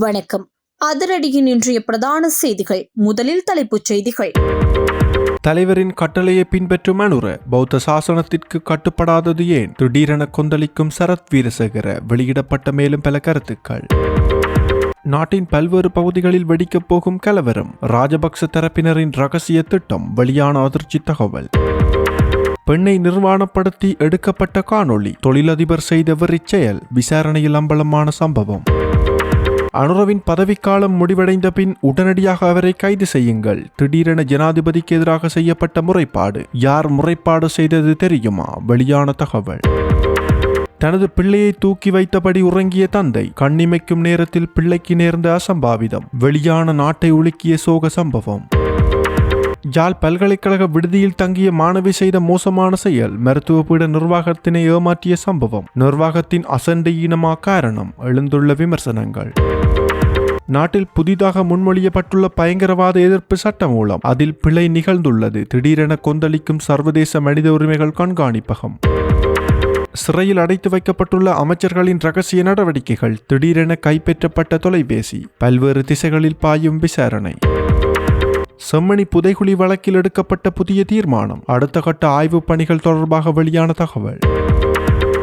வணக்கம். அதிரடியின் இன்றைய பிரதான செய்திகள். முதலில் தலைப்புச் செய்திகள். தலைவரின் கட்டளையை பின்பற்றும் அனுர பௌத்த சாசனத்திற்கு கட்டுப்படாதது ஏன்? திடீரென கொந்தளிக்கும் சரத் வீரசேகர வெளியிடப்பட்ட மேலும் பல கருத்துக்கள். நாட்டின் பல்வேறு பகுதிகளில் வெடிக்கப் போகும் கலவரம், ராஜபக்ச தரப்பினரின் ரகசிய திட்டம், வெளியான அதிர்ச்சி தகவல். பெண்ணை நிர்வாணப்படுத்தி எடுக்கப்பட்ட காணொளி, தொழிலதிபர் செய்த வெறிச் செயல், விசாரணையில் அம்பலமான சம்பவம். அனுரவின் பதவிக்காலம் முடிவடைந்த பின் உடனடியாக அவரை கைது செய்யுங்கள். திடீரென ஜனாதிபதிக்கு எதிராக செய்யப்பட்ட முறைப்பாடு. யார் முறைப்பாடு செய்தது தெரியுமா? வெளியான தகவல். தனது பிள்ளையை தூக்கி வைத்தபடி உறங்கிய தந்தை, கண்ணிமைக்கும் நேரத்தில் பிள்ளைக்கு நேர்ந்த அசம்பாவிதம், வெளியான நாட்டை உலுக்கிய சோக சம்பவம். யாழ் பல்கலைக்கழக விடுதியில் தங்கிய மாணவி செய்த மோசமான செயல், மருத்துவ பீட நிர்வாகத்தினை ஏமாற்றிய சம்பவம், நிர்வாகத்தின் அசண்டையீனமா காரணம், எழுந்துள்ள விமர்சனங்கள். நாட்டில் புதிதாக முன்மொழியப்பட்டுள்ள பயங்கரவாத எதிர்ப்பு சட்டம் மூலம் அதில் பிழை நிகழ்ந்துள்ளது. திடீரென கொந்தளிக்கும் சர்வதேச மனித உரிமைகள் கண்காணிப்பகம். சிறையில் அடைத்து வைக்கப்பட்டுள்ள அமைச்சர்களின் ரகசிய நடவடிக்கைகள், திடீரென கைப்பற்றப்பட்ட தொலைபேசி, பல்வேறு திசைகளில் பாயும் விசாரணை. செம்மணி புதைகுழி வழக்கில் எடுக்கப்பட்ட புதிய தீர்மானம், அடுத்த கட்ட ஆய்வுப் பணிகள் தொடர்பாக வெளியான தகவல்.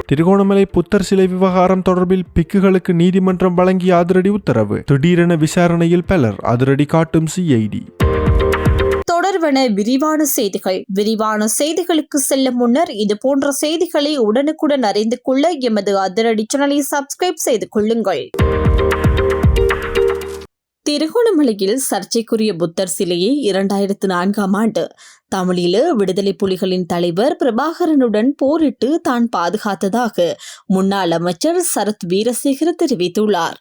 திருகோணமலை புத்தர் சிலை விவகாரம் தொடர்பில் பிக்குகளுக்கு நீதிமன்றம் வழங்கிய அதிரடி உத்தரவு, திடீரென விசாரணையில் பலர் அதிரடி காட்டும் சிஐடி. தொடர்வன விரிவான செய்திகள். விரிவான செய்திகளுக்கு செல்லும் முன்னர் இது போன்ற செய்திகளை உடனுக்குடன் அறிந்து கொள்ள எமது அதிரடி சேனலை சப்ஸ்கிரைப் செய்து கொள்ளுங்கள். திருகோணமலையில் சர்ச்சைக்குரிய புத்தர் சிலையை 2004ஆம் ஆண்டு தமிழீழ விடுதலை புலிகளின் தலைவர் பிரபாகரனுடன் போரிட்டு தான் பாதுகாத்ததாக முன்னாள் அமைச்சர் சரத் வீரசேகர தெரிவித்துள்ளார்.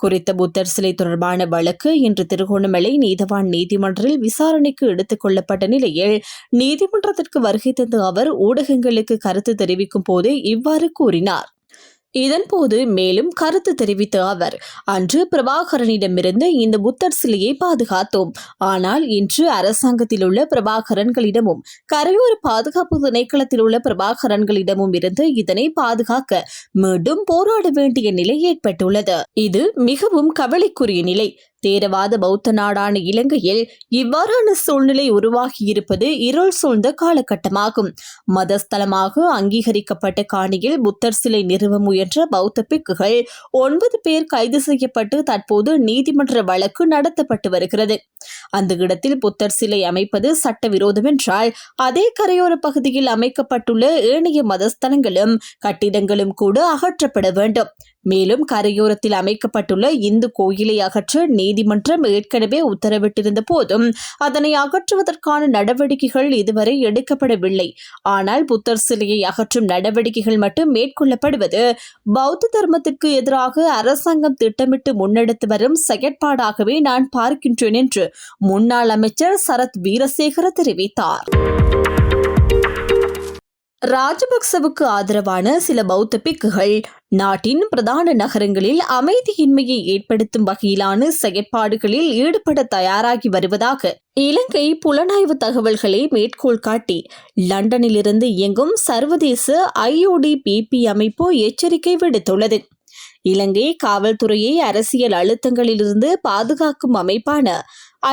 குறித்த புத்தர் சிலை தொடர்பான வழக்கு இன்று திருகோணமலை நீதவான் நீதிமன்றில் விசாரணைக்கு எடுத்துக் கொள்ளப்பட்ட நிலையில் நீதிமன்றத்திற்கு வருகை தந்த அவர் ஊடகங்களுக்கு கருத்து தெரிவிக்கும் போது இவ்வாறு கூறினார். இதன்போது மேலும் கருத்து தெரிவித்த அவர், அன்று பிரபாகரனிடமிருந்து இந்த புத்தர் சிலையை பாதுகாத்தோம். ஆனால் இன்று அரசாங்கத்தில் உள்ள பிரபாகரன்களிடமும் கரையோர பாதுகாப்பு திணைக்களத்தில் உள்ள பிரபாகரன்களிடமும் இருந்து இதனை பாதுகாக்க மீண்டும் போராட வேண்டிய நிலை ஏற்பட்டுள்ளது. இது மிகவும் கவலைக்குரிய நிலை. தேரவாத பௌத்த நாடான இலங்கையில் இவ்வாறான சூழ்நிலை உருவாகியிருப்பது இருள் சூழ்ந்த காலகட்டமாகும். மதஸ்தலமாக அங்கீகரிக்கப்பட்ட காணியில் புத்தர் சிலை நிறுவ முயன்ற பௌத்த பிக்குகள் 9 பேர் கைது செய்யப்பட்டு தற்போது நீதிமன்ற வழக்கு நடத்தப்பட்டு வருகிறது. அந்த இடத்தில் புத்தர் சிலை அமைப்பது சட்டவிரோதம் என்றால், அதே கரையோர பகுதியில் அமைக்கப்பட்டுள்ள ஏனைய மதஸ்தலங்களும் கட்டிடங்களும் கூட அகற்றப்பட வேண்டும். மேலும் கரையோரத்தில் அமைக்கப்பட்டுள்ள இந்து கோயிலை அகற்ற நீதிமன்றம் ஏற்கனவே உத்தரவிட்டிருந்த போதும் அதனை அகற்றுவதற்கான நடவடிக்கைகள் இதுவரை எடுக்கப்படவில்லை. ஆனால் புத்தர் சிலையை அகற்றும் நடவடிக்கைகள் மட்டும் மேற்கொள்ளப்படுவது பௌத்த தர்மத்திற்கு எதிராக அரசாங்கம் திட்டமிட்டு முன்னெடுத்து வரும் செயற்பாடாகவே நான் பார்க்கின்றேன் என்று முன்னாள் அமைச்சர் சரத் வீரசேகர தெரிவித்தார். ராஜபக்சவுக்கு ஆதரவான சில பௌத்த பிக்குகள் நாட்டின் பிரதான நகரங்களில் அமைதியின்மையை ஏற்படுத்தும் வகையிலான செயற்பாடுகளில் ஈடுபட தயாராகி வருவதாக இலங்கை புலனாய்வு தகவல்களை மேற்கோள் காட்டி லண்டனிலிருந்து இயங்கும் சர்வதேச IODPP அமைப்பு எச்சரிக்கை விடுத்துள்ளது. இலங்கை காவல்துறையை அரசியல் அழுத்தங்களிலிருந்து பாதுகாக்கும் அமைப்பான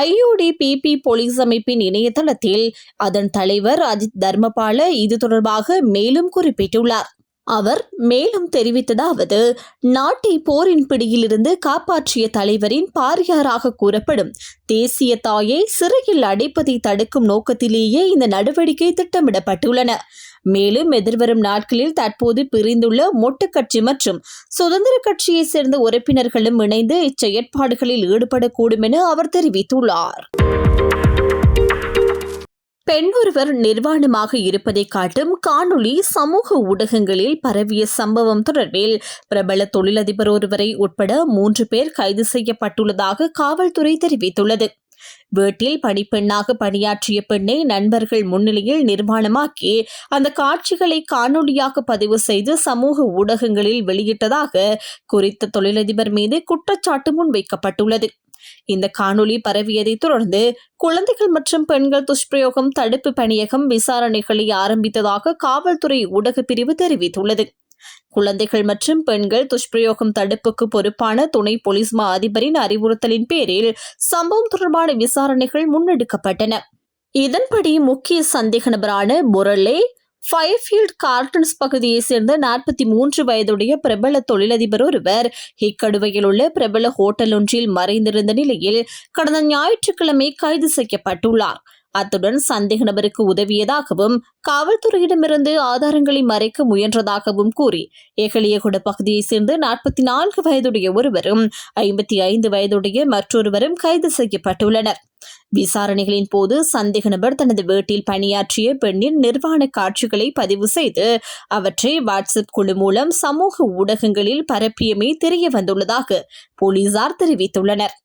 IODPP போலீஸ் அமைப்பின் இணையதளத்தில் அதன் தலைவர் அஜித் தர்மபால இது தொடர்பாக மேலும் குறிப்பிட்டுள்ளார். அவர் மேலும் தெரிவித்ததாவது, நாட்டை போரின் பிடியிலிருந்து காப்பாற்றிய தலைவரின் பாரியாராக கூறப்படும் தேசிய தாயை சிறையில் அடைப்பதை தடுக்கும் நோக்கத்திலேயே இந்த நடவடிக்கை திட்டமிடப்பட்டுள்ளன. மேலும் எதிர்வரும் நாட்களில் தற்போது பிரிந்துள்ள மொட்டு கட்சி மற்றும் சுதந்திர கட்சியை சேர்ந்த உறுப்பினர்களும் இணைந்து இச்செயற்பாடுகளில் ஈடுபடக்கூடும் என அவர் தெரிவித்துள்ளார். பெண் ஒருவர் நிர்வாணமாக இருப்பதை காட்டும் காணொளி சமூக ஊடகங்களில் பரவிய சம்பவம் தொடர்பில் பிரபல தொழிலதிபர் ஒருவரை உட்பட 3 பேர் கைது செய்யப்பட்டுள்ளதாக காவல்துறை தெரிவித்துள்ளது. வீட்டில் பணிப்பெண்ணாக பணியாற்றிய பெண்ணை நண்பர்கள் முன்னிலையில் நிர்வாணமாக்கி அந்த காட்சிகளை காணொலியாக பதிவு செய்து சமூக ஊடகங்களில் வெளியிட்டதாக குறித்த தொழிலதிபர் மீது குற்றச்சாட்டு முன்வைக்கப்பட்டுள்ளது. இந்த காணொலி பரவியதை தொடர்ந்து குழந்தைகள் மற்றும் பெண்கள் துஷ்பிரயோகம் தடுப்பு பணியகம் விசாரணைகளை ஆரம்பித்ததாக காவல்துறை ஊடகப் பிரிவு தெரிவித்துள்ளது. குழந்தைகள் மற்றும் பெண்கள் துஷ்பிரயோகம் தடுப்புக்கு பொறுப்பான துணை போலீஸ் மா அதிபரின் அறிவுறுத்தலின் பேரில் சம்பவம் தொடர்பான விசாரணைகள் முன்னெடுக்கப்பட்டன. இதன்படி முக்கிய சந்தேக நபரான முரளே ஃபயர்ஃபீல்ட் கார்டன்ஸ் பகுதியைச் சேர்ந்த 43 வயதுடைய பிரபல தொழிலதிபர் ஒருவர் இக்கடுவையில் உள்ள பிரபல ஹோட்டல் ஒன்றில் மறைந்திருந்த நிலையில் கடந்த ஞாயிற்றுக்கிழமை கைது செய்யப்பட்டுள்ளார். அத்துடன் சந்தேக நபருக்கு உதவியதாகவும் காவல்துறையிடமிருந்து ஆதாரங்களை மறைக்க முயன்றதாகவும் கூறி எகலியகுட பகுதியைச் சேர்ந்த 44 வயதுடைய ஒருவரும் 55 வயதுடைய மற்றொருவரும் கைது செய்யப்பட்டுள்ளனர். விசாரணைகளின் போது சந்தேக நபர் தனது வீட்டில் பணியாற்றிய பெண்ணின் நிர்வாண காட்சிகளை பதிவு செய்து அவற்றை வாட்ஸ்அப் குழு மூலம் சமூக ஊடகங்களில் பரப்பியமை தெரிய வந்துள்ளதாக போலீசார் தெரிவித்துள்ளனர்.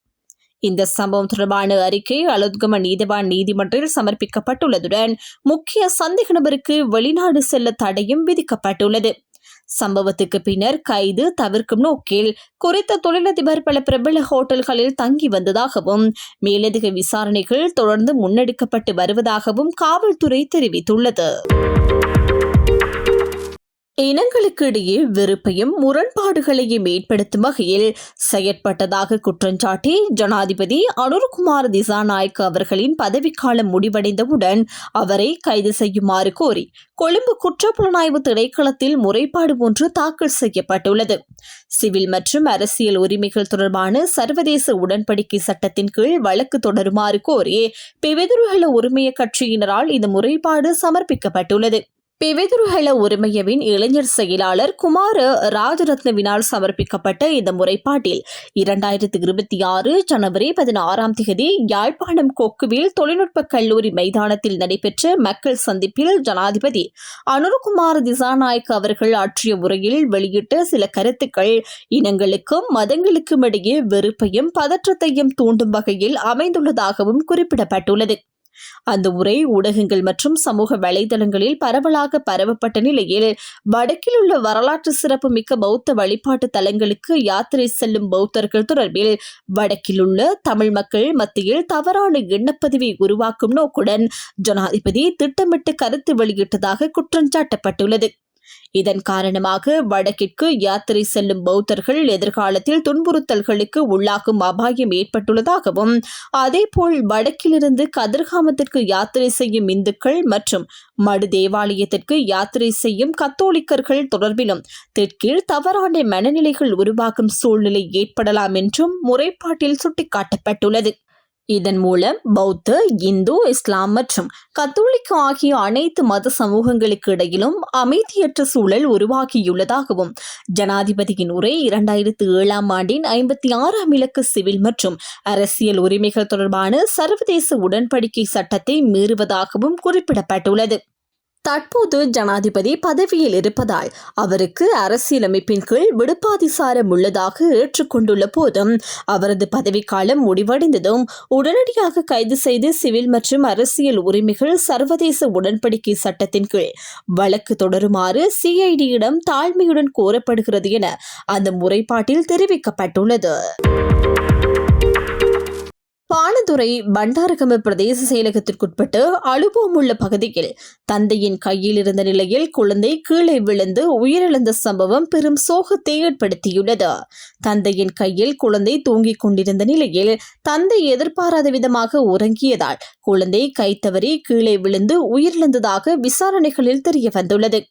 இந்த சம்பவம் தொடர்பான அறிக்கை அலுத்கம நீதவான் நீதிமன்றில் சமர்ப்பிக்கப்பட்டுள்ளதுடன் முக்கிய சந்தேக நபருக்கு வெளிநாடு செல்ல தடையும் விதிக்கப்பட்டுள்ளது. சம்பவத்துக்கு பின்னர் கைது தவிர்க்கும் நோக்கில் குறித்த தொழிலதிபர் பல பிரபல ஹோட்டல்களில் தங்கி வந்ததாகவும் மேலதிக விசாரணைகள் தொடர்ந்து முன்னெடுக்கப்பட்டு வருவதாகவும் காவல்துறை தெரிவித்துள்ளது. இனங்களுக்கு இடையே வெறுப்பையும் முரண்பாடுகளையும் ஏற்படுத்தும் வகையில் செயற்பட்டதாக குற்றஞ்சாட்டி ஜனாதிபதி அனுரகுமார திசாநாயக்க அவர்களின் பதவிக்காலம் முடிவடைந்தவுடன் அவரை கைது செய்யுமாறு கோரி கொழும்பு குற்றப்புலனாய்வு திணைக்களத்தில் முறைப்பாடு ஒன்று தாக்கல் செய்யப்பட்டுள்ளது. சிவில் மற்றும் அரசியல் உரிமைகள் தொடர்பான சர்வதேச உடன்படிக்கை சட்டத்தின் கீழ் வழக்கு தொடருமாறு கோரி பிவிதுருகல உரிமைய கட்சியினரால் இந்த முறைப்பாடு சமர்ப்பிக்கப்பட்டுள்ளது. பிவிதுருகல உரிமையவின் இளைஞர் செயலாளர் குமார ராஜரத்னவினால் சமர்ப்பிக்கப்பட்ட இந்த முறைப்பாட்டில் 2026 ஜனவரி 16 யாழ்ப்பாணம் கொக்குவில் தொழில்நுட்ப கல்லூரி மைதானத்தில் நடைபெற்ற மக்கள் சந்திப்பில் ஜனாதிபதி அனுரகுமார திசாநாயக்க அவர்கள் ஆற்றிய உரையில் வெளியிட்ட சில கருத்துக்கள் இனங்களுக்கும் மதங்களுக்கும் இடையே வெறுப்பையும் பதற்றத்தையும் தூண்டும் வகையில் அமைந்துள்ளதாகவும் குறிப்பிடப்பட்டுள்ளது. அந்த உரை ஊடகங்கள் மற்றும் சமூக வலைதளங்களில் பரவலாக பரவப்பட்ட நிலையில் வடக்கில் உள்ள வரலாற்று சிறப்பு மிக்க பௌத்த வழிபாட்டு தலங்களுக்கு யாத்திரை செல்லும் பௌத்தர்கள் தொடர்பில் வடக்கில் உள்ள தமிழ் மக்கள் மத்தியில் தவறான எண்ணப்பதிவை உருவாக்கும் நோக்குடன் ஜனாதிபதி திட்டமிட்டு கருத்து வெளியிட்டதாக குற்றஞ்சாட்டப்பட்டுள்ளது. இதன் காரணமாக வடக்கிற்கு யாத்திரை செல்லும் பௌத்தர்கள் எதிர்காலத்தில் துன்புறுத்தல்களுக்கு உள்ளாகும் அபாயம் ஏற்பட்டுள்ளதாகவும் அதேபோல் வடக்கிலிருந்து கதிர்காமத்திற்கு யாத்திரை செய்யும் இந்துக்கள் மற்றும் மடு தேவாலயத்திற்கு யாத்திரை செய்யும் கத்தோலிக்கர்கள் தொடர்பிலும் தெற்கில் தவறான மனநிலைகள் உருவாக்கும் சூழ்நிலை ஏற்படலாம் என்றும் முறைப்பாட்டில் சுட்டிக்காட்டப்பட்டுள்ளது. இதன் மூலம் பௌத்த, இந்து, இஸ்லாம் மற்றும் கத்தோலிக்க ஆகிய அனைத்து மத சமூகங்களுக்கு இடையிலும் அமைதியற்ற சூழல் உருவாகியுள்ளதாகவும் ஜனாதிபதியின் உரை 2007 ஆண்டின் 56ஆம் இலக்க சிவில் மற்றும் அரசியல் உரிமைகள் தொடர்பான சர்வதேச உடன்படிக்கை சட்டத்தை மீறுவதாகவும் குறிப்பிடப்பட்டுள்ளது. தற்போது ஜனாதிபதி பதவியில் இருப்பதால் அவருக்கு அரசியலமைப்பின் கீழ் விடுப்பாதிசாரம் உள்ளதாக ஏற்றுக்கொண்டுள்ள போதும் அவரது பதவிக்காலம் முடிவடைந்ததும் உடனடியாக கைது செய்து சிவில் மற்றும் அரசியல் உரிமைகள் சர்வதேச உடன்படிக்கை சட்டத்தின் கீழ் வழக்கு தொடருமாறு சிஐடியிடம் தாழ்மையுடன் கோரப்படுகிறது என அந்த முறைப்பாட்டில் தெரிவிக்கப்பட்டுள்ளது. பாணதுறை பண்டாரகம பிரதேச செயலகத்திற்குட்பட்டு அலுபோமுள்ள பகுதியில் தந்தையின் கையில் இருந்த நிலையில் குழந்தை கீழே விழுந்து உயிரிழந்த சம்பவம் பெரும் சோகத்தை ஏற்படுத்தியுள்ளது. தந்தையின் கையில் குழந்தை தூங்கிக் கொண்டிருந்த நிலையில் தந்தை எதிர்பாராத விதமாக உறங்கியதால் குழந்தை கை தவறி கீழே விழுந்து உயிரிழந்ததாக விசாரணைகளில் தெரியவந்துள்ளது.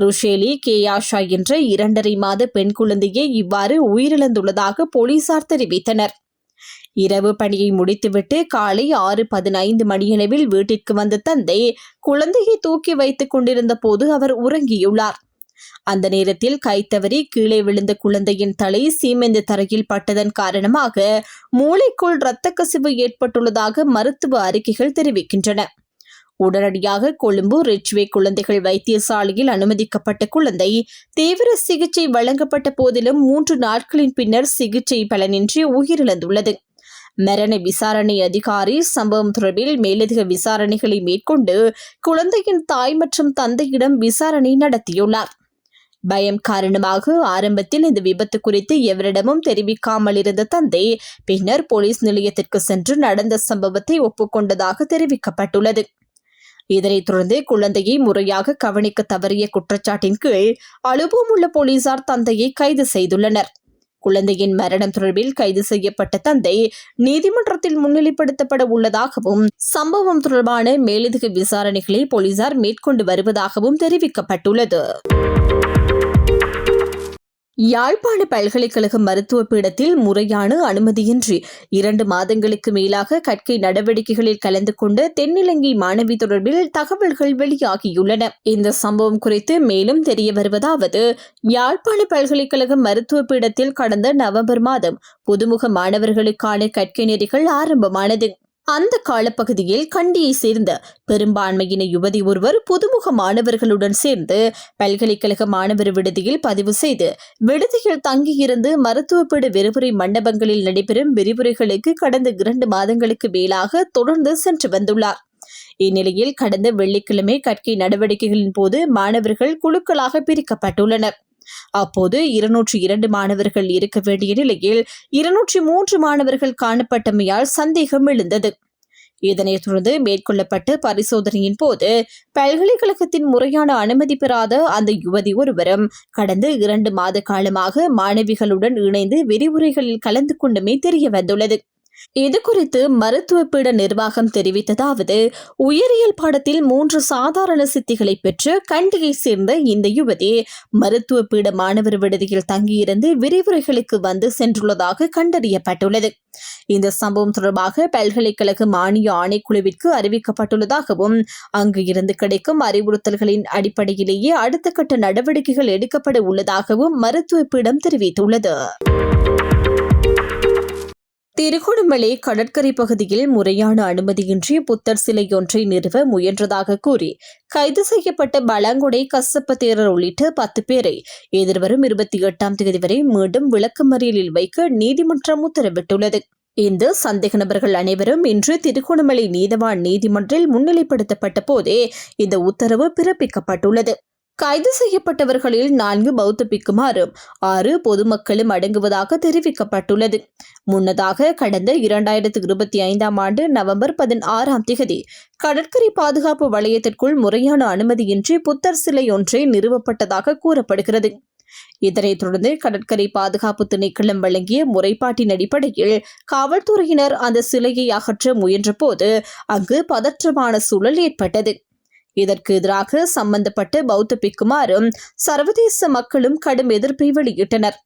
ருஷேலி கேயாஷா என்ற 2.5 மாத பெண் குழந்தையே இவ்வாறு உயிரிழந்துள்ளதாக போலீசார் தெரிவித்தனர். இரவு பணியை முடித்துவிட்டு காலை 6:15 மணியளவில் வீட்டிற்கு வந்த தந்தை குழந்தையை தூக்கி வைத்துக் கொண்டிருந்த போது அவர் உறங்கியுள்ளார். அந்த நேரத்தில் கைத்தவறி கீழே விழுந்த குழந்தையின் தலை சீமெந்து தரையில் பட்டதன் காரணமாக மூளைக்குள் இரத்த கசிவு ஏற்பட்டுள்ளதாக மருத்துவ அறிக்கைகள் தெரிவிக்கின்றன. உடனடியாக கொழும்பு ரிச்வே குழந்தைகள் வைத்தியசாலையில் அனுமதிக்கப்பட்ட குழந்தை தீவிர சிகிச்சை வழங்கப்பட்ட போதிலும் 3 நாட்களின் பின்னர் சிகிச்சை பலனின்றி உயிரிழந்துள்ளது. மரண விசாரணை அதிகாரி சம்பவம் தொடர்பில் மேலதிக விசாரணைகளை மேற்கொண்டு குழந்தையின் தாய் மற்றும் தந்தையிடம் விசாரணை நடத்தியுள்ளார். பயம் காரணமாக ஆரம்பத்தில் இந்த விபத்து குறித்து எவரிடமும் தெரிவிக்காமல் இருந்த தந்தை பின்னர் போலீஸ் நிலையத்திற்கு சென்று நடந்த சம்பவத்தை ஒப்புக்கொண்டதாக தெரிவிக்கப்பட்டுள்ளது. இதனைத் தொடர்ந்து குழந்தையை முறையாக கவனிக்க தவறிய குற்றச்சாட்டின் கீழ் அலுவலகம் உள்ள போலீசார் தந்தையை கைது செய்துள்ளனர். குழந்தையின் மரணம் தொடர்பில் கைது செய்யப்பட்ட தந்தை நீதிமன்றத்தில் முன்னிலைப்படுத்தப்பட உள்ளதாகவும் சம்பவம் தொடர்பான மேலதிக விசாரணைகளை போலீசார் மேற்கொண்டு வருவதாகவும் தெரிவிக்கப்பட்டுள்ளது. யாழ்ப்பாண பல்கலைக்கழக மருத்துவ பீடத்தில் முறையான அனுமதியின்றி 2 மாதங்களுக்கு மேலாக கற்கை நடவடிக்கைகளில் கலந்து கொண்ட தென்னிலங்கை மாணவி தொடர்பில் தகவல்கள் வெளியாகியுள்ளன. இந்த சம்பவம் குறித்து மேலும் தெரிய வருவதாவது, யாழ்ப்பாண பல்கலைக்கழக மருத்துவ பீடத்தில் கடந்த நவம்பர் மாதம் புதுமுக மாணவர்களுக்கான கற்கை நெறிகள் ஆரம்பமானது. அந்த காலப்பகுதியில் கண்டியை சேர்ந்த பெரும்பான்மையின யுவதி ஒருவர் புதுமுக மாணவர்களுடன் சேர்ந்து பல்கலைக்கழக மாணவர் விடுதியில் பதிவு செய்து விடுதியில் தங்கியிருந்து மருத்துவ பீட விரிவுரை மண்டபங்களில் நடைபெறும் விரிவுரைகளுக்கு கடந்த 2 மாதங்களுக்கு மேலாக தொடர்ந்து சென்று வந்துள்ளார். இந்நிலையில் கடந்த வெள்ளிக்கிழமை கற்கை நடவடிக்கைகளின் போது மாணவர்கள் குழுக்களாக பிரிக்கப்பட்டுள்ளனர். அப்போது 202 மாணவர்கள் இருக்க வேண்டிய நிலையில் 203 மாணவர்கள் காணப்பட்டமையால் சந்தேகம் எழுந்தது. இதனைத் தொடர்ந்து மேற்கொள்ளப்பட்ட பரிசோதனையின் போது பல்கலைக்கழகத்தின் முறையான அனுமதி பெறாத அந்த யுவதி ஒருவரும் கடந்த 2 மாத காலமாக மாணவிகளுடன் இணைந்து விரிவுரைகளில் கலந்து கொண்டுமே தெரிய வந்துள்ளது. இதுகுறித்து மருத்துவ பீட நிர்வாகம் தெரிவித்ததாவது, உயிரியல் பாடத்தில் 3 சாதாரண சித்திகளை பெற்று கண்டியை சேர்ந்த இந்த யுவதி மருத்துவ பீட மாணவர் விடுதியில் தங்கியிருந்து விரிவுரைகளுக்கு வந்து சென்றுள்ளதாக கண்டறியப்பட்டுள்ளது. இந்த சம்பவம் தொடர்பாக பல்கலைக்கழக மானிய ஆணைக்குழுவிற்கு அறிவிக்கப்பட்டுள்ளதாகவும் அங்கு இருந்து கிடைக்கும் அறிவுறுத்தல்களின் அடிப்படையிலேயே அடுத்த கட்ட நடவடிக்கைகள் எடுக்கப்பட உள்ளதாகவும் மருத்துவ பீடம் தெரிவித்துள்ளது. திருகோணமலை கடற்கரை பகுதியில் முறையான அனுமதியின்றி புத்தர் சிலை ஒன்றை நிறுவ முயன்றதாக கூறி கைது செய்யப்பட்ட பலாங்குடை கசப்ப தேரர் உள்ளிட்ட 10 பேரை எதிர்வரும் 28ஆம் தேதி வரை மீண்டும் விளக்கமறியலில் வைக்க நீதிமன்றம் உத்தரவிட்டுள்ளது. இந்த சந்தேக நபர்கள் அனைவரும் இன்று திருகோணமலை நீதவான் நீதிமன்றில் முன்னிலைப்படுத்தப்பட்ட போதே இந்த உத்தரவு பிறப்பிக்கப்பட்டுள்ளது. கைது செய்யப்பட்டவர்களில் 4 பௌத்த பிக்குமாரும் 6 பொதுமக்களும் அடங்குவதாக தெரிவிக்கப்பட்டுள்ளது. முன்னதாக கடந்த 2025ஆம் ஆண்டு நவம்பர் 16ஆம் தேதி கடற்கரை பாதுகாப்பு வலயத்திற்குள் முறையான அனுமதியின்றி புத்தர் சிலை ஒன்றை நிறுவப்பட்டதாக கூறப்படுகிறது. இதனைத் தொடர்ந்து கடற்கரை பாதுகாப்பு திணைக்களம் வழங்கிய முறைப்பாட்டின் அடிப்படையில் காவல்துறையினர் அந்த சிலையை அகற்ற முயன்றபோது அங்கு பதற்றமான சூழல் ஏற்பட்டது. இதற்கு எதிராக சம்பந்தப்பட்ட பௌத்த பிக்குமாரும் சர்வதேச மக்களும் கடும் எதிர்ப்பை வெளியிட்டனர்.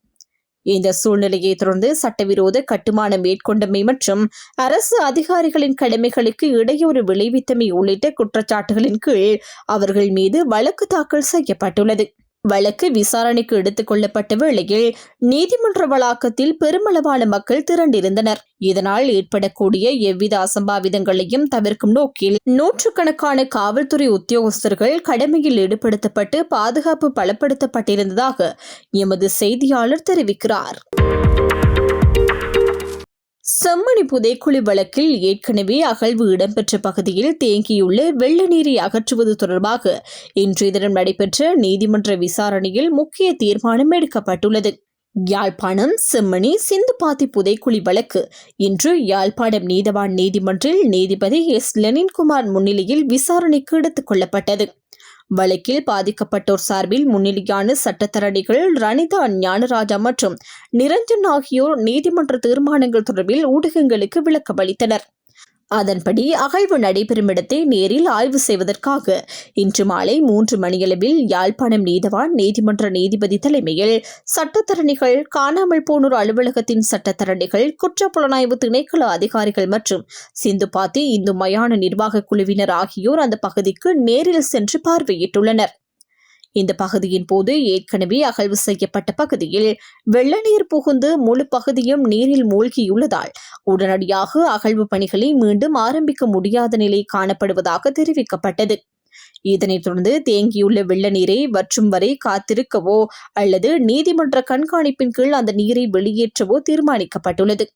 இந்த சூழ்நிலையை தொடர்ந்து சட்டவிரோத கட்டுமானம் மேற்கொண்டமை மற்றும் அரசு அதிகாரிகளின் கடமைகளுக்கு இடையூறு விளைவித்தமை உள்ளிட்ட குற்றச்சாட்டுகளின் கீழ் அவர்கள் மீது வழக்கு தாக்கல் செய்யப்பட்டுள்ளது. வழக்கு விசாரணைக்கு எடுத்துக் கொள்ளப்பட்ட வேளையில் நீதிமன்ற வளாகத்தில் பெருமளவான மக்கள் திரண்டிருந்தனர். இதனால் ஏற்படக்கூடிய எவ்வித அசம்பாவிதங்களையும் தவிர்க்கும் நோக்கில் நூற்றுக்கணக்கான காவல்துறை உத்தியோகஸ்தர்கள் கடமையில் ஈடுபடுத்தப்பட்டு பாதுகாப்பு பலப்படுத்தப்பட்டிருந்ததாக எமது செய்தியாளர் தெரிவிக்கிறார். செம்மணி புதைக்குழி வழக்கில் ஏற்கனவே அகழ்வு இடம்பெற்ற பகுதியில் தேங்கியுள்ள வெள்ள நீரை அகற்றுவது தொடர்பாக இன்றைய தினம் நடைபெற்ற நீதிமன்ற விசாரணையில் முக்கிய தீர்மானம் எடுக்கப்பட்டுள்ளது. யாழ்ப்பாணம் செம்மணி சிந்துபாத்தி புதைக்குழி வழக்கு இன்று யாழ்ப்பாணம் நீதவான் நீதிமன்றில் நீதிபதி எஸ் லெனின்குமார் முன்னிலையில் விசாரணைக்கு எடுத்துக் கொள்ளப்பட்டது. வழக்கில் பாதிக்கப்பட்டோர் சார்பில் முன்னிலையான சட்டத்தரணிகள் ரணிதா ஞானராஜா மற்றும் நிரஞ்சன் ஆகியோர் நீதிமன்ற தீர்மானங்கள் தொடர்பில் ஊடகங்களுக்கு விளக்கமளித்தனர். அதன்படி அகழ்வு நடைபெறும் இடத்தை நேரில் ஆய்வு செய்வதற்காக இன்று மாலை 3 மணியளவில் யாழ்ப்பாணம் நீதவான் நீதிமன்ற நீதிபதி தலைமையில் சட்டத்தரணிகள், காணாமல் போனோர் அலுவலகத்தின் சட்டத்தரணிகள், குற்றப்புலனாய்வு திணைக்கள அதிகாரிகள் மற்றும் சிந்துபாத்தி இந்து மயான நிர்வாக குழுவினர் ஆகியோர் அந்த பகுதிக்கு நேரில் சென்று பார்வையிட்டுள்ளனர். இந்த பகுதியின் போது ஏற்கனவே அகழ்வு செய்யப்பட்ட பகுதியில் வெள்ள நீர் புகுந்து முழு பகுதியும் நீரில் மூழ்கியுள்ளதால் உடனடியாக அகழ்வு பணிகளை மீண்டும் ஆரம்பிக்க முடியாத நிலை காணப்படுவதாக தெரிவிக்கப்பட்டது. இதனைத் தொடர்ந்து தேங்கியுள்ள வெள்ள நீரை வற்றும் வரை காத்திருக்கவோ அல்லது நீதிமன்ற கண்காணிப்பின் கீழ் அந்த நீரை வெளியேற்றவோ தீர்மானிக்கப்பட்டுள்ளது.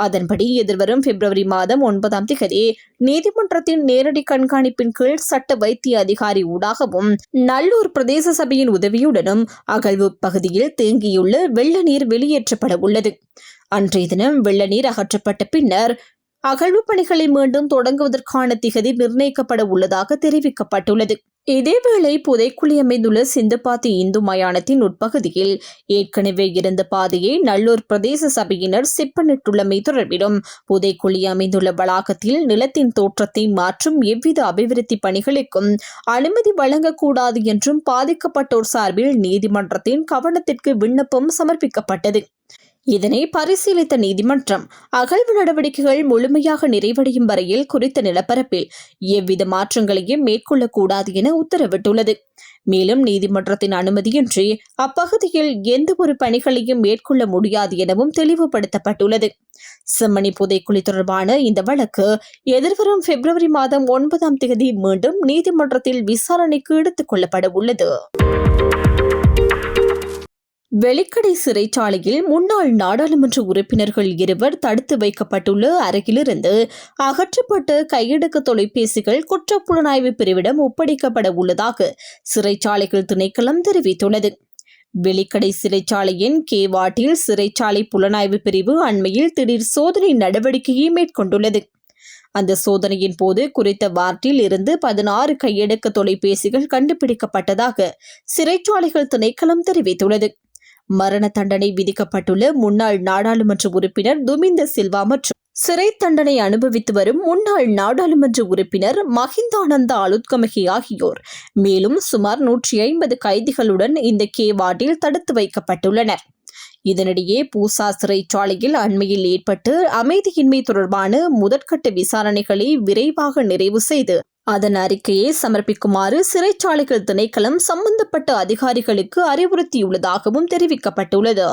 அதன்படி எதிர்வரும் பிப்ரவரி மாதம் 9ஆம் தேதி நீதிமன்றத்தின் நேரடி கண்காணிப்பின் கீழ் சட்ட வைத்திய அதிகாரி ஊடாகவும் நல்லூர் பிரதேச சபையின் உதவியுடனும் அகழ்வு பகுதியில் தேங்கியுள்ள வெள்ள நீர் வெளியேற்றப்பட உள்ளது. அன்றைய தினம் வெள்ள நீர் அகற்றப்பட்ட பின்னர் அகழ்வு பணிகளை மீண்டும் தொடங்குவதற்கான திகதி நிர்ணயிக்கப்பட உள்ளதாக தெரிவிக்கப்பட்டுள்ளது. இதேவேளை புதைக்குழி அமைந்துள்ள சிந்துபாத்தி இந்து மயானத்தின் உட்பகுதியில் ஏற்கனவே இருந்த பாதையை நல்லூர் பிரதேச சபையினர் செப்பனிட்டுள்ளமை தொடர்பிலும் புதைக்குழி அமைந்துள்ள வளாகத்தில் நிலத்தின் தோற்றத்தை மாற்றும் எவ்வித அபிவிருத்தி பணிகளுக்கும் அனுமதி வழங்கக்கூடாது என்றும் பாதிக்கப்பட்டோர் சார்பில் நீதிமன்றத்தின் கவனத்திற்கு விண்ணப்பம் சமர்ப்பிக்கப்பட்டது. இதனை பரிசீலித்த நீதிமன்றம் அகழ்வு நடவடிக்கைகள் முழுமையாக நிறைவடையும் வரையில் குறித்த நிலப்பரப்பில் எவ்வித மாற்றங்களையும் மேற்கொள்ளக்கூடாது என உத்தரவிட்டுள்ளது. மேலும் நீதிமன்றத்தின் அனுமதியின்றி அப்பகுதியில் எந்த ஒரு பணிகளையும் மேற்கொள்ள முடியாது எனவும் தெளிவுபடுத்தப்பட்டுள்ளது. செம்மணி புதைக்குழி தொடர்பான இந்த வழக்கு எதிர்வரும் பிப்ரவரி மாதம் 9ஆம் தேதி மீண்டும் நீதிமன்றத்தில் விசாரணைக்கு எடுத்துக் கொள்ளப்பட உள்ளது. வெலிக்கடை சிறைச்சாலையில் முன்னாள் நாடாளுமன்ற உறுப்பினர்கள் 2 தடுத்து வைக்கப்பட்டுள்ள அறையிலிருந்து அகற்றப்பட்ட கையடக்க தொலைபேசிகள் குற்றப்புலனாய்வு பிரிவிடம் ஒப்படைக்கப்பட உள்ளதாக சிறைச்சாலைகள் திணைக்களம் தெரிவித்துள்ளது. வெலிக்கடை சிறைச்சாலையின் வார்டில் சிறைச்சாலை புலனாய்வு பிரிவு அண்மையில் திடீர் சோதனை நடவடிக்கையை மேற்கொண்டுள்ளது. அந்த சோதனையின் போது குறித்த வார்டில் இருந்து 16 கையடக்க தொலைபேசிகள் கண்டுபிடிக்கப்பட்டதாக சிறைச்சாலைகள் திணைக்களம் தெரிவித்துள்ளது. மரண தண்டனை விதிக்கப்பட்டுள்ள முன்னாள் நாடாளுமன்ற உறுப்பினர் துமிந்த சில்வா மற்றும் சிறை தண்டனை அனுபவித்து வரும் முன்னாள் நாடாளுமன்ற உறுப்பினர் மஹிந்தானந்த அலுத்கமகி ஆகியோர் மேலும் சுமார் 150 கைதிகளுடன் இந்த வார்டில் தடுத்து வைக்கப்பட்டுள்ளனர். இதனிடையே பூசா சிறைச்சாலையில் அண்மையில் ஏற்பட்டு அமைதியின்மை தொடர்பான முதற்கட்ட விசாரணைகளை விரைவாக நிறைவு செய்து அதன் அறிக்கையை சமர்ப்பிக்குமாறு சிறைச்சாலைகள் திணைக்களம் சம்பந்தப்பட்ட அதிகாரிகளுக்கு அறிவுறுத்தியுள்ளதாகவும் தெரிவிக்கப்பட்டுள்ளது.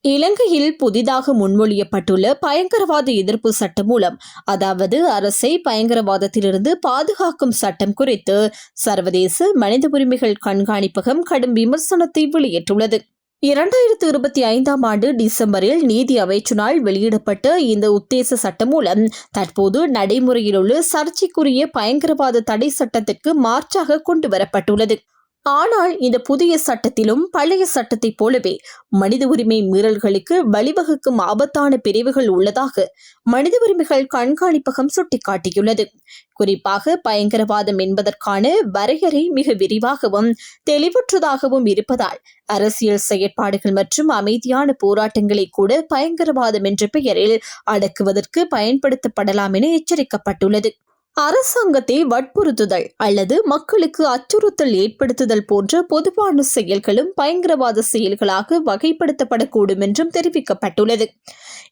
இலங்கையில் புதிதாக முன்மொழியப்பட்டுள்ள பயங்கரவாத எதிர்ப்பு சட்டம் மூலம், அதாவது அரசை பயங்கரவாதத்திலிருந்து பாதுகாக்கும் சட்டம் குறித்து சர்வதேச மனித உரிமைகள் கண்காணிப்பகம் கடும் விமர்சனத்தை வெளியிட்டுள்ளது. 2025ஆம் ஆண்டு டிசம்பரில் நீதி அமைச்சினால் வெளியிடப்பட்ட இந்த உத்தேச சட்டம் மூலம் தற்போது நடைமுறையில் உள்ள சர்ச்சைக்குரிய பயங்கரவாத தடை சட்டத்திற்கு மாற்றாக கொண்டுவரப்பட்டுள்ளது. ஆனால் இந்த புதிய சட்டத்திலும் பழைய சட்டத்தைப் போலவே மனித உரிமை மீறல்களுக்கு வழிவகுக்கும் ஆபத்தான பிரிவுகள் உள்ளதாக மனித உரிமைகள் கண்காணிப்பகம் சுட்டிக்காட்டியுள்ளது. குறிப்பாக பயங்கரவாதம் என்பதற்கான வரையறை மிக விரிவாகவும் தெளிவற்றதாகவும் இருப்பதால் அரசியல் செயற்பாடுகள் மற்றும் அமைதியான போராட்டங்களை கூட பயங்கரவாதம் என்ற பெயரில் அடக்குவதற்கு பயன்படுத்தப்படலாம் என எச்சரிக்கப்பட்டுள்ளது. அரசாங்கத்தை வற்புறுத்துதல் அல்லது மக்களுக்கு அச்சுறுத்தல் ஏற்படுத்துதல் போன்ற பொதுவான செயல்களும் பயங்கரவாத செயல்களாக வகைப்படுத்தப்படக்கூடும் என்றும் தெரிவிக்கப்பட்டுள்ளது.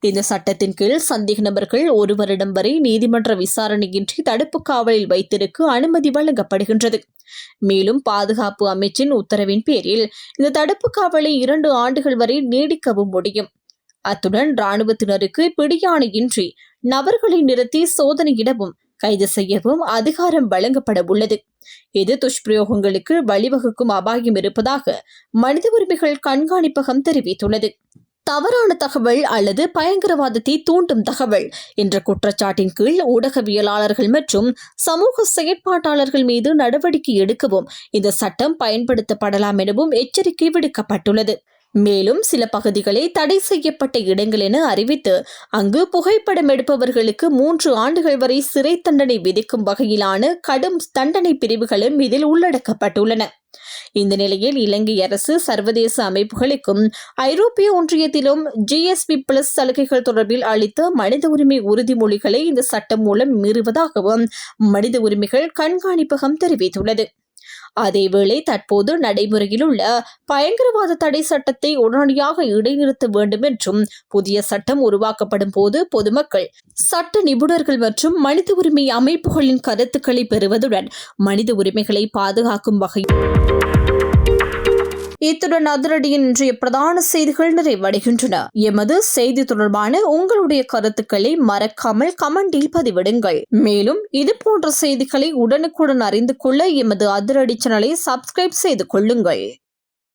இந்த சட்டத்தின் கீழ் சந்தேக நபர்கள் 1 வருடம் வரை நீதிமன்ற விசாரணையின்றி தடுப்பு காவலில் வைத்திருக்க அனுமதி வழங்கப்படுகின்றது. மேலும் பாதுகாப்பு அமைச்சின் உத்தரவின் பேரில் இந்த தடுப்பு காவலை 2 ஆண்டுகள் வரை நீடிக்கவும் முடியும். அத்துடன் இராணுவத்தினருக்கு பிடியாணையின்றி நபர்களை நிறுத்தி சோதனையிடவும் கைது செய்யவும் அதிகாரம் வழங்கப்பட உள்ளது. இது துஷ்பிரயோகங்களுக்கு வழிவகுக்கும் அபாயம் இருப்பதாக மனித உரிமைகள் கண்காணிப்பகம் தெரிவித்துள்ளது. தவறான தகவல் அல்லது பயங்கரவாதத்தை தூண்டும் தகவல் என்ற குற்றச்சாட்டின் கீழ் ஊடகவியலாளர்கள் மற்றும் சமூக செயற்பாட்டாளர்கள் மீது நடவடிக்கை எடுக்கவும் இந்த சட்டம் பயன்படுத்தப்படலாம் எனவும் எச்சரிக்கை விடுக்கப்பட்டுள்ளது. மேலும் சில பகுதிகளை தடை செய்யப்பட்ட இடங்கள் என அறிவித்து அங்கு புகைப்படம் எடுப்பவர்களுக்கு 3 ஆண்டுகள் வரை சிறை தண்டனை விதிக்கும் வகையிலான கடும் தண்டனை பிரிவுகளும் இதில் உள்ளடக்கப்பட்டுள்ளன. இந்த நிலையில் இலங்கை அரசு சர்வதேச அமைப்புகளுக்கும் ஐரோப்பிய ஒன்றியத்திலும் GSP+ சலுகைகள் தொடர்பில் அளித்த மனித உரிமை உறுதிமொழிகளை இந்த சட்டம் மூலம் மீறுவதாகவும் மனித உரிமைகள் கண்காணிப்பகம் தெரிவித்துள்ளது. அதேவேளை தற்போது நடைமுறையில் உள்ள பயங்கரவாத தடை சட்டத்தை உடனடியாக இடைநிறுத்த வேண்டும் என்றும் புதிய சட்டம் உருவாக்கப்படும் போது பொதுமக்கள், சட்ட நிபுணர்கள் மற்றும் மனித உரிமை அமைப்புகளின் கருத்துக்களை பெறுவதுடன் மனித உரிமைகளை பாதுகாக்கும் வகையில். இத்துடன் அதிரடியின் இன்றைய பிரதான செய்திகள் நிறைவடைகின்றன. எமது செய்தி தொடர்பான உங்களுடைய கருத்துக்களை மறக்காமல் கமெண்டில் பதிவிடுங்கள். மேலும் இது போன்ற செய்திகளை உடனுக்குடன் அறிந்து கொள்ள எமது அதிரடி சேனலை சப்ஸ்கிரைப் செய்து கொள்ளுங்கள்.